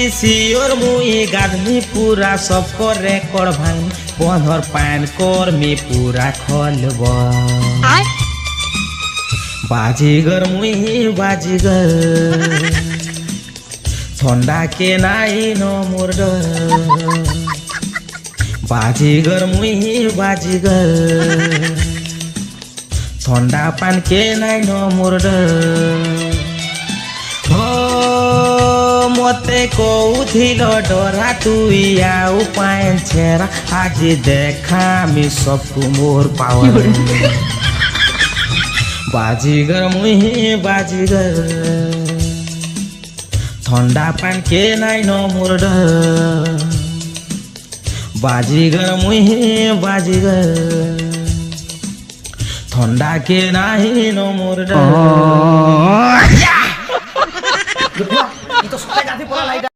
আজি সিওর মুই গাধমি পুরা সব রেকর্ড ভাঙ বন্ধর প্যান কর্মী পুরা খলব বাজিগর মুই বাজিগর ঠন্ডা কে নাই ন মোর ডর বাজিগর মুই বাজিগর ঠন্ডা পান কে নাই ন মোর ডর মতে কৌথিল ডরা তুই আউ পাইন ছেড়া আজি দেখা আমি সবকু মোর পাওয়ার বাজিগর মুই বাজিগর ঠন্ডা পান কে নাই ন মোর ডর বাজিগর মুই বাজিগর ঠন্ডা কে নাই ন মোর ডর